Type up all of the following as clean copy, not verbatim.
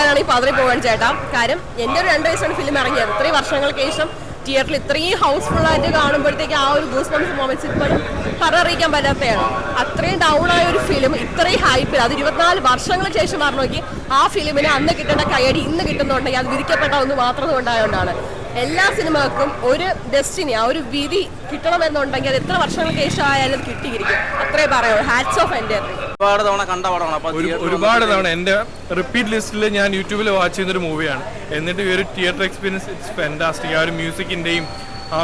പറയാനാണെങ്കിൽ പതറി പോകാൻ ചേട്ടാ. കാര്യം എൻ്റെ ഒരു 2 വയസ്സാണ് ഫിലിം ഇറങ്ങിയത്. ഇത്രയും വർഷങ്ങൾക്ക് ശേഷം തിയേറ്ററിൽ ഇത്രയും ഹൗസ്ഫുൾ ആയിട്ട് കാണുമ്പോഴത്തേക്ക് ആ ഒരു ഗൂസ് ബംസ് മൊമെന്റ്സ് ഇപ്പോഴും പറഞ്ഞറിയിക്കാൻ പറ്റാത്തതാണ്. അത്രയും ഡൗൺ ആയ ഒരു ഫിലിം ഇത്രയും ഹൈപ്പിൽ അത് 24 വർഷങ്ങൾക്ക് ശേഷം പറഞ്ഞു നോക്കി ആ ഫിലിമിന് അന്ന് കിട്ടേണ്ട കയ്യടി ഇന്ന് കിട്ടുന്നുണ്ടെങ്കിൽ അത് വിധിക്കപ്പെട്ട ഒന്ന് മാത്രം ഉണ്ടായതുകൊണ്ടാണ്. എല്ലാ സിനിമകൾക്കും ഒരു ഡെസ്റ്റിനി ആ ഒരു വിധി കിട്ടണമെന്നുണ്ടെങ്കിൽ അത് എത്ര വർഷങ്ങൾക്ക് ശേഷം ആയാലും അത് കിട്ടിയിരിക്കും. അത്രേ പറയുള്ളൂ. ഹാറ്റ്സ് ഓഫ് എൻ്റെ ഒരുപാട് തവണ കണ്ട പടമാണ്. ഒരുപാട് തവണ എൻ്റെ റിപ്പീറ്റ് ലിസ്റ്റിൽ ഞാൻ യൂട്യൂബിൽ വാച്ച് ചെയ്യുന്നൊരു മൂവിയാണ്. എന്നിട്ട് ഈ ഒരു തിയേറ്റർ എക്സ്പീരിയൻസ് ഇറ്റ്സ് ഫാന്റാസ്റ്റിക്. ആ ഒരു മ്യൂസിക്കിൻ്റെയും ആ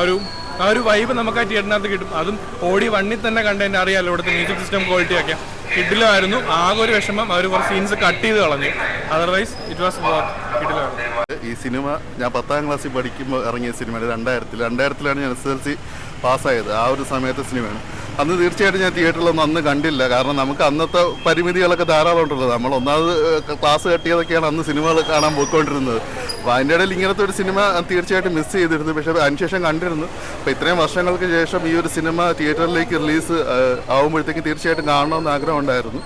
ഒരു വൈബ് നമുക്ക് ആ തിയേറ്ററിനകത്ത് കിട്ടും. അതും ഓടി വണ്ണിൽ തന്നെ കണ്ടതിൻ്റെ അറിയാമല്ലോ ഇവിടുത്തെ മ്യൂസിക് സിസ്റ്റം ക്വാളിറ്റി ഒക്കെ കിട്ടില്ലായിരുന്നു. ആകെ ഒരു വിഷമം അവർ കുറച്ച് സീൻസ് കട്ട് ചെയ്ത് കളഞ്ഞു. അതർവൈസ് ഇറ്റ് വാസ് കിട്ടില്ലായിരുന്നു. ഈ സിനിമ ഞാൻ 10ാം ക്ലാസ്സിൽ പഠിക്കുമ്പോൾ ഇറങ്ങിയ സിനിമയാണ്. 2000-ലാണ് ഞാൻ SSLC പാസ്സായത്. ആ ഒരു സമയത്തെ സിനിമയാണ്. അന്ന് തീർച്ചയായിട്ടും ഞാൻ തിയേറ്ററിലൊന്നും അന്ന് കണ്ടില്ല. കാരണം നമുക്ക് അന്നത്തെ പരിമിതികളൊക്കെ ധാരാളം ഉണ്ടല്ലോ. നമ്മൾ ഒന്നാമത് ക്ലാസ് കെട്ടിയതൊക്കെയാണ് അന്ന് സിനിമകൾ കാണാൻ പോയിക്കൊണ്ടിരുന്നത്. അപ്പോൾ അതിൻ്റെ ഇടയിൽ ഇങ്ങനത്തെ ഒരു സിനിമ തീർച്ചയായിട്ടും മിസ് ചെയ്തിരുന്നു. പക്ഷേ അതിനുശേഷം കണ്ടിരുന്നു. അപ്പോൾ ഇത്രയും വർഷങ്ങൾക്ക് ശേഷം ഈ ഒരു സിനിമ തിയേറ്ററിലേക്ക് റിലീസ് ആകുമ്പോഴത്തേക്കും തീർച്ചയായിട്ടും കാണണമെന്ന് ആഗ്രഹം ഉണ്ടായിരുന്നു.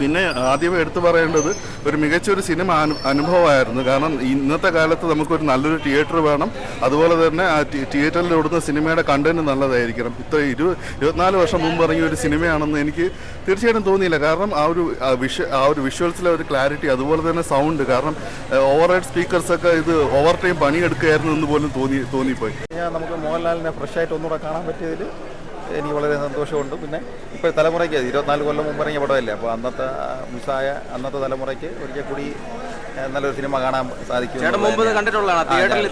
പിന്നെ ആദ്യമേ എടുത്തു പറയേണ്ടത് ഒരു മികച്ചൊരു സിനിമ അനുഭവമായിരുന്നു. കാരണം ഇന്നത്തെ കാലത്ത് നമുക്കൊരു നല്ലൊരു തിയേറ്റർ വേണം. അതുപോലെ തന്നെ ആ തിയേറ്ററിൽ ഓടുന്ന സിനിമയുടെ കണ്ടന്റ് നല്ലതായിരിക്കണം. 24 വർഷം മുമ്പ് ഇറങ്ങിയ ഒരു സിനിമയാണെന്ന് എനിക്ക് തീർച്ചയായിട്ടും തോന്നിയില്ല. കാരണം ആ ഒരു വിഷ്വൽസിലെ ഒരു ക്ലാരിറ്റി, അതുപോലെ തന്നെ സൗണ്ട്, കാരണം ഓവർ ഹെഡ് സ്പീക്കേഴ്സൊക്കെ ഇത് ഓവർ ടൈം പണിയെടുക്കുകയായിരുന്നു എന്ന് പോലും തോന്നിപ്പോയി. നമുക്ക് മോഹൻലാലിനെ ഫ്രഷായിട്ട് ഒന്നുകൂടെ കാണാൻ പറ്റിയതിൽ എനിക്ക് വളരെ സന്തോഷമുണ്ട്. പിന്നെ ഇപ്പോൾ തലമുറയ്ക്ക് 24 കൊല്ലം മുമ്പ് ഇറങ്ങിയ പടമല്ലേ, അപ്പോൾ അന്നത്തെ മിസ്സായ അന്നത്തെ തലമുറയ്ക്ക് ഒരിക്കൽ കൂടി നല്ലൊരു സിനിമ കാണാൻ സാധിക്കും.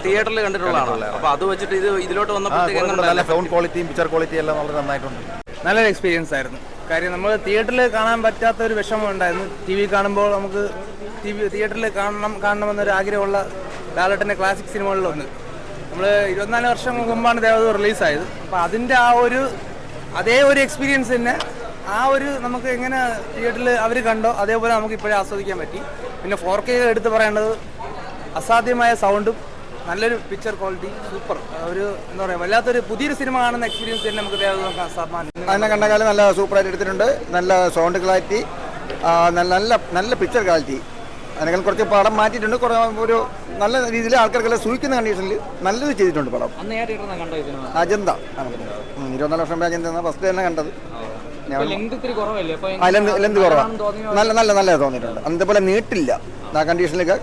തിയേറ്ററിൽ കണ്ടിട്ടുള്ളതാണ്. അപ്പോൾ അത് വെച്ചിട്ട് ഇതിലോട്ട് വന്നപ്പോൾ നല്ല സൗണ്ട് ക്വാളിറ്റിയും പിക്ചർ ക്വാളിറ്റിയും എല്ലാം വളരെ നന്നായിട്ടുണ്ട്. നല്ലൊരു എക്സ്പീരിയൻസ് ആയിരുന്നു. കാര്യം നമ്മൾ തിയേറ്ററിൽ കാണാൻ പറ്റാത്ത ഒരു വിഷമം ഉണ്ടായിരുന്നു. TV കാണുമ്പോൾ നമുക്ക് തിയേറ്ററിൽ കാണണമെന്നൊരു ആഗ്രഹമുള്ള ലാലേട്ടൻ്റെ ക്ലാസിക് സിനിമകളിലൊന്ന്. നമ്മൾ 24 വർഷം മുമ്പാണ് ദേവദൂത് റിലീസായത്. അപ്പോൾ അതിൻ്റെ അതേ ഒരു എക്സ്പീരിയൻസ് തന്നെ നമുക്ക് എങ്ങനെ തിയേറ്ററിൽ അവർ കണ്ടോ അതേപോലെ നമുക്ക് ഇപ്പോഴേ ആസ്വദിക്കാൻ പറ്റി. പിന്നെ 4K എടുത്ത് പറയേണ്ടത് അസാധ്യമായ സൗണ്ടും നല്ലൊരു പിക്ചർ ക്വാളിറ്റി, സൂപ്പർ. എന്താ പറയുക, വല്ലാത്തൊരു പുതിയൊരു സിനിമ കാണുന്ന എക്സ്പീരിയൻസ് തന്നെ നമുക്ക് ദേവദൂത് സമ്മാനിക്കും. അതിനെ കണ്ട കാലം നല്ല സൂപ്പറായിട്ട് എടുത്തിട്ടുണ്ട്. നല്ല സൗണ്ട് ക്ലാരിറ്റി, നല്ല പിക്ചർ ക്വാളിറ്റി. അതിനേക്കാൾ കുറച്ച് പടം മാറ്റിയിട്ടുണ്ട്. ഒരു നല്ല രീതിയിൽ ആൾക്കാർക്കെല്ലാം സൂക്ഷിക്കുന്ന കണ്ടീഷനിൽ നല്ലത് ചെയ്തിട്ടുണ്ട് പടം. അജന്ത 24 വർഷം അജന്ത ഫസ്റ്റ് തന്നെ കണ്ടത്. ലെന്ത് കുറവാണ്. നല്ല തോന്നിയിട്ടുണ്ട്. അതേപോലെ നീട്ടില്ല. ആ കണ്ടീഷനിലൊക്കെ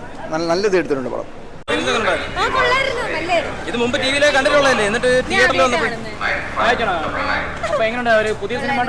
നല്ലത് എടുത്തിട്ടുണ്ട് പടം. ഇത് മുമ്പ് ടിവിയിലെ കണ്ടിട്ടുള്ളതല്ലേ, എന്നിട്ട് തിയേറ്ററിൽ വന്നപ്പോൾ പുതിയ സിനിമ